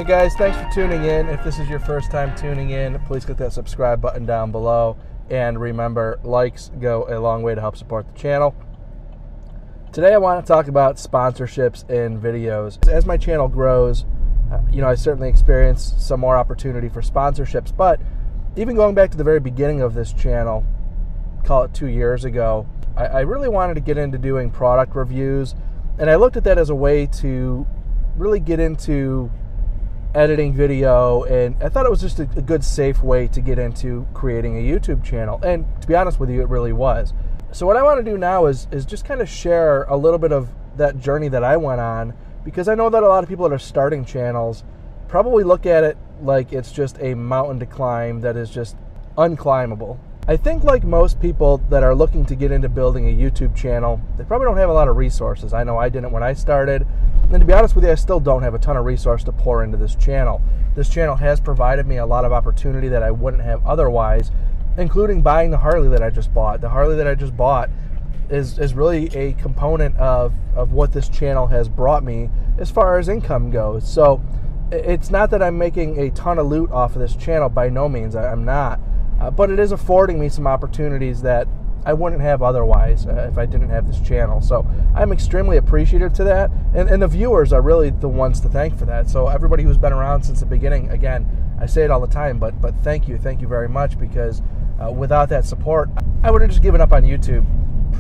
guys, thanks for tuning in. If this is your first time tuning in, please click that subscribe button down below. And remember, likes go a long way to help support the channel. Today I want to talk about sponsorships in videos. As my channel grows, I certainly experience some more opportunity for sponsorships. But even going back to the very beginning of this channel, call it 2 years ago, I really wanted to get into doing product reviews. And I looked at that as a way to really get into editing video, and I thought it was just a good, safe way to get into creating a YouTube channel. And to be honest with you, it really was. So what I want to do now is just kind of share a little bit of that journey that I went on, because I know that a lot of people that are starting channels probably look at it like it's just a mountain to climb that is just unclimbable. I think like most people that are looking to get into building a YouTube channel, they probably don't have a lot of resources. I know I didn't when I started. And to be honest with you, I still don't have a ton of resource to pour into this channel. This channel has provided me a lot of opportunity that I wouldn't have otherwise, including buying the Harley that I just bought. The Harley that I just bought is really a component of what this channel has brought me as far as income goes. So it's not that I'm making a ton of loot off of this channel, by no means. I'm not. But it is affording me some opportunities that I wouldn't have otherwise if I didn't have this channel. So I'm extremely appreciative to that. And the viewers are really the ones to thank for that. So everybody who's been around since the beginning, again, I say it all the time, but thank you very much, because without that support, I would have just given up on YouTube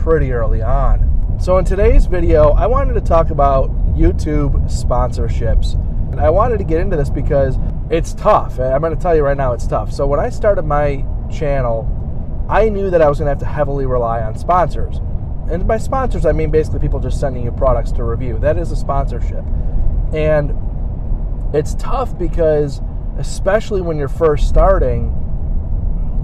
pretty early on. So in today's video, I wanted to talk about YouTube sponsorships. And I wanted to get into this because it's tough. I'm going to tell you right now, it's tough. So when I started my channel, I knew that I was going to have to heavily rely on sponsors. And by sponsors, I mean basically people just sending you products to review. That is a sponsorship. And it's tough because, especially when you're first starting,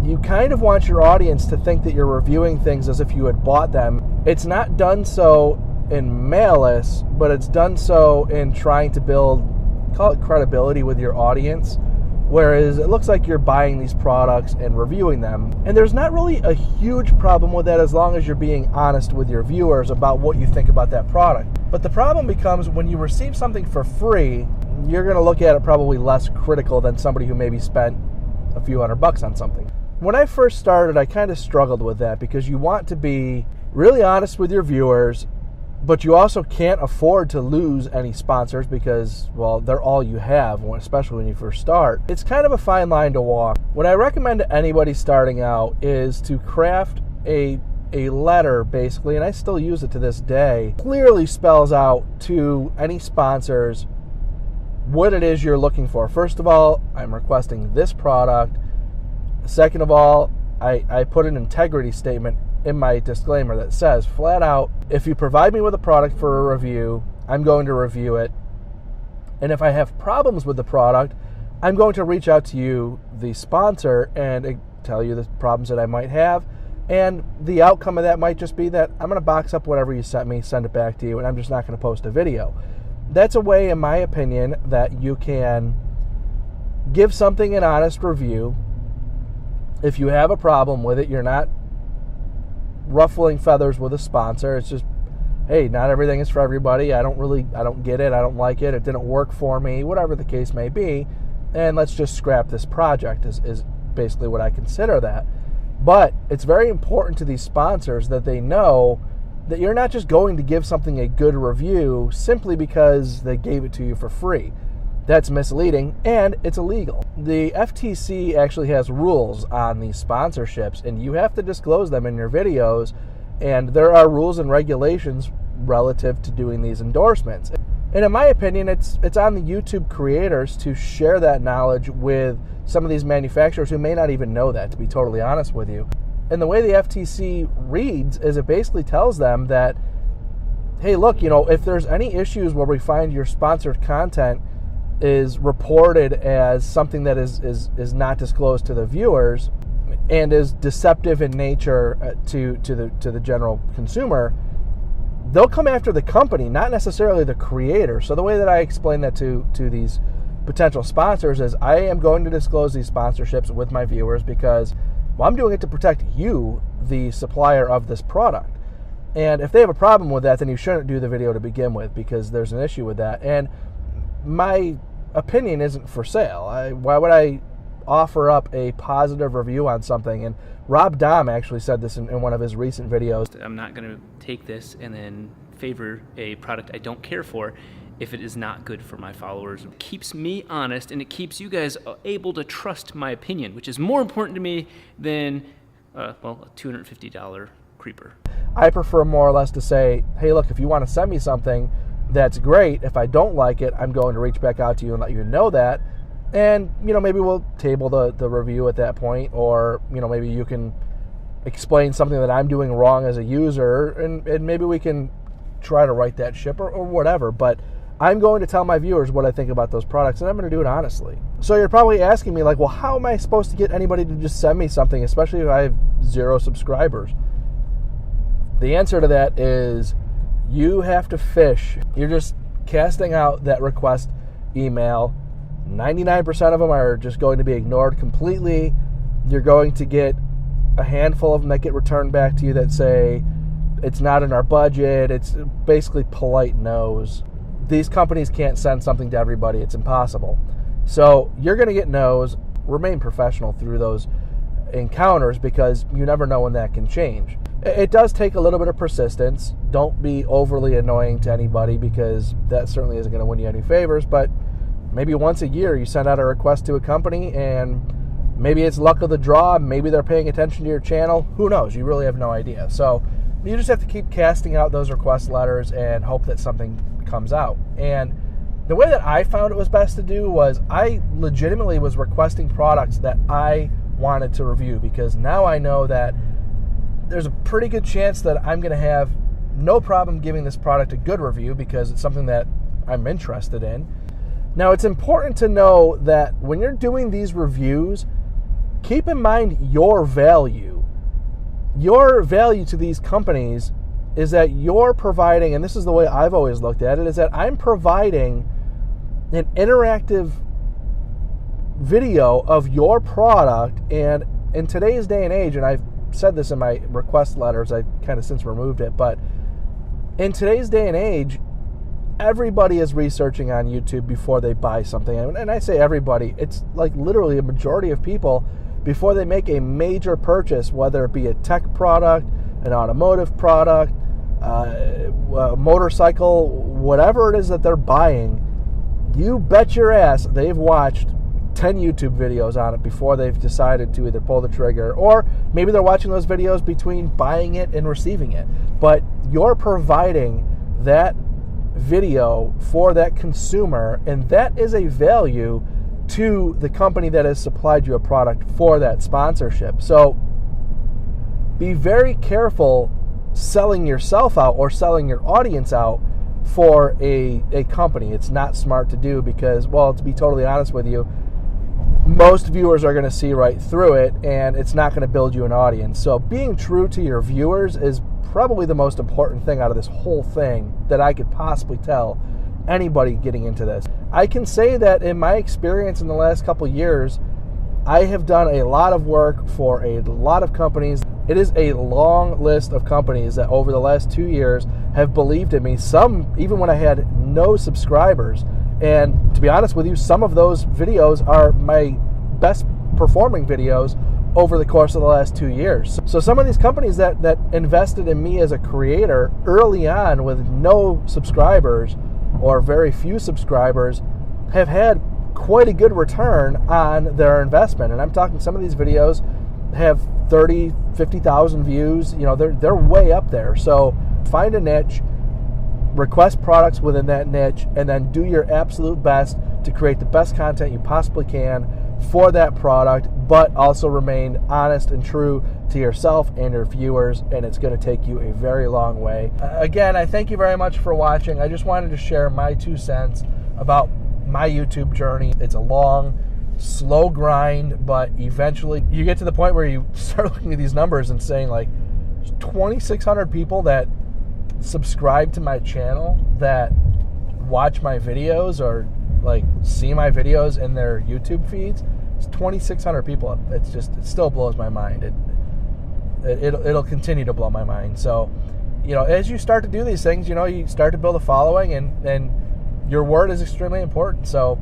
you kind of want your audience to think that you're reviewing things as if you had bought them. It's not done so in malice, but it's done so in trying to build, call it credibility with your audience, whereas it looks like you're buying these products and reviewing them. And there's not really a huge problem with that as long as you're being honest with your viewers about what you think about that product. But the problem becomes when you receive something for free, you're going to look at it probably less critical than somebody who maybe spent a few $100 on something. When I first started, I kind of struggled with that, because you want to be really honest with your viewers, but you also can't afford to lose any sponsors because, well, they're all you have, especially when you first start. It's kind of a fine line to walk. What I recommend to anybody starting out is to craft a letter, basically, and I still use it to this day, clearly spells out to any sponsors what it is you're looking for. First of all, I'm requesting this product. Second of all, I put an integrity statement in my disclaimer that says flat out, if you provide me with a product for a review, I'm going to review it. And if I have problems with the product, I'm going to reach out to you, the sponsor, and tell you the problems that I might have. And the outcome of that might just be that I'm going to box up whatever you sent me, send it back to you, and I'm just not going to post a video. That's a way, in my opinion, that you can give something an honest review. If you have a problem with it, you're not ruffling feathers with a sponsor. It's just, hey, not everything is for everybody. I don't get it. I don't like it. It didn't work for me, whatever the case may be. And let's just scrap this project is basically what I consider that. But it's very important to these sponsors that they know that you're not just going to give something a good review simply because they gave it to you for free. That's misleading, and it's illegal. The FTC actually has rules on these sponsorships, and you have to disclose them in your videos, and there are rules and regulations relative to doing these endorsements. And in my opinion, it's on the YouTube creators to share that knowledge with some of these manufacturers who may not even know that, to be totally honest with you. And the way the FTC reads is it basically tells them that, hey, look, if there's any issues where we find your sponsored content is reported as something that is not disclosed to the viewers and is deceptive in nature to the general consumer, they'll come after the company, not necessarily the creator. So the way that I explain that to these potential sponsors is I am going to disclose these sponsorships with my viewers because, well, I'm doing it to protect you, the supplier of this product. And if they have a problem with that, then you shouldn't do the video to begin with, because there's an issue with that. And my opinion isn't for sale. Why would I offer up a positive review on something? And Rob Dahm actually said this in one of his recent videos. I'm not going to take this and then favor a product I don't care for if it is not good for my followers. It keeps me honest, and it keeps you guys able to trust my opinion, which is more important to me than, a $250 creeper. I prefer more or less to say, hey, look, if you want to send me something, that's great. If I don't like it, I'm going to reach back out to you and let you know that. And, maybe we'll table the review at that point, or, maybe you can explain something that I'm doing wrong as a user, and maybe we can try to right that ship or whatever. But I'm going to tell my viewers what I think about those products, and I'm going to do it honestly. So you're probably asking me, like, well, how am I supposed to get anybody to just send me something, especially if I have 0 subscribers? The answer to that is you have to fish. You're just casting out that request email. 99% of them are just going to be ignored completely. You're going to get a handful of them that get returned back to you that say, it's not in our budget. It's basically polite no's. These companies can't send something to everybody. It's impossible. So you're going to get no's. Remain professional through those encounters, because you never know when that can change. It does take a little bit of persistence. Don't be overly annoying to anybody, because that certainly isn't going to win you any favors. But maybe once a year you send out a request to a company, and maybe it's luck of the draw. Maybe they're paying attention to your channel. Who knows? You really have no idea. So you just have to keep casting out those request letters and hope that something comes out. And the way that I found it was best to do was I legitimately was requesting products that I wanted to review, because now I know that there's a pretty good chance that I'm going to have no problem giving this product a good review, because it's something that I'm interested in. Now, it's important to know that when you're doing these reviews, keep in mind your value. Your value to these companies is that you're providing, and this is the way I've always looked at it, is that I'm providing an interactive video of your product. And in today's day and age, and I've said this in my request letters, I kind of since removed it, but in today's day and age, everybody is researching on YouTube before they buy something. And I say everybody, it's like literally a majority of people, before they make a major purchase, whether it be a tech product, an automotive product, a motorcycle, whatever it is that they're buying, you bet your ass they've watched 10 YouTube videos on it before they've decided to either pull the trigger, or maybe they're watching those videos between buying it and receiving it. But you're providing that video for that consumer, and that is a value to the company that has supplied you a product for that sponsorship. So be very careful selling yourself out or selling your audience out for a company. It's not smart to do, because, well, to be totally honest with you, most viewers are going to see right through it, and it's not going to build you an audience. So being true to your viewers is probably the most important thing out of this whole thing that I could possibly tell anybody getting into this. I can say that in my experience in the last couple of years, I have done a lot of work for a lot of companies. It is a long list of companies that over the last 2 years have believed in me, some even when I had no subscribers. And to be honest with you, some of those videos are my best performing videos over the course of the last 2 years. So some of these companies that invested in me as a creator early on with no subscribers or very few subscribers have had quite a good return on their investment. And I'm talking, some of these videos have 30, 50,000 views. They're way up there. So find a niche, request products within that niche, and then do your absolute best to create the best content you possibly can for that product, but also remain honest and true to yourself and your viewers, and it's going to take you a very long way. Again, I thank you very much for watching. I just wanted to share my 2 cents about my YouTube journey. It's a long, slow grind, but eventually you get to the point where you start looking at these numbers and saying, like, 2,600 people that subscribe to my channel, that watch my videos or like see my videos in their YouTube feeds. It's 2,600 people. It still blows my mind. It'll continue to blow my mind. So, as you start to do these things, you start to build a following, and your word is extremely important. So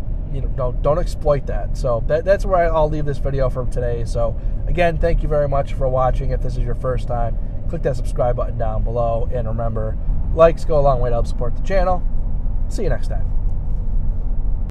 don't exploit that. So that's where I'll leave this video from today. So again, thank you very much for watching. If this is your first time, click that subscribe button down below, and remember, likes go a long way to help support the channel. See you next time.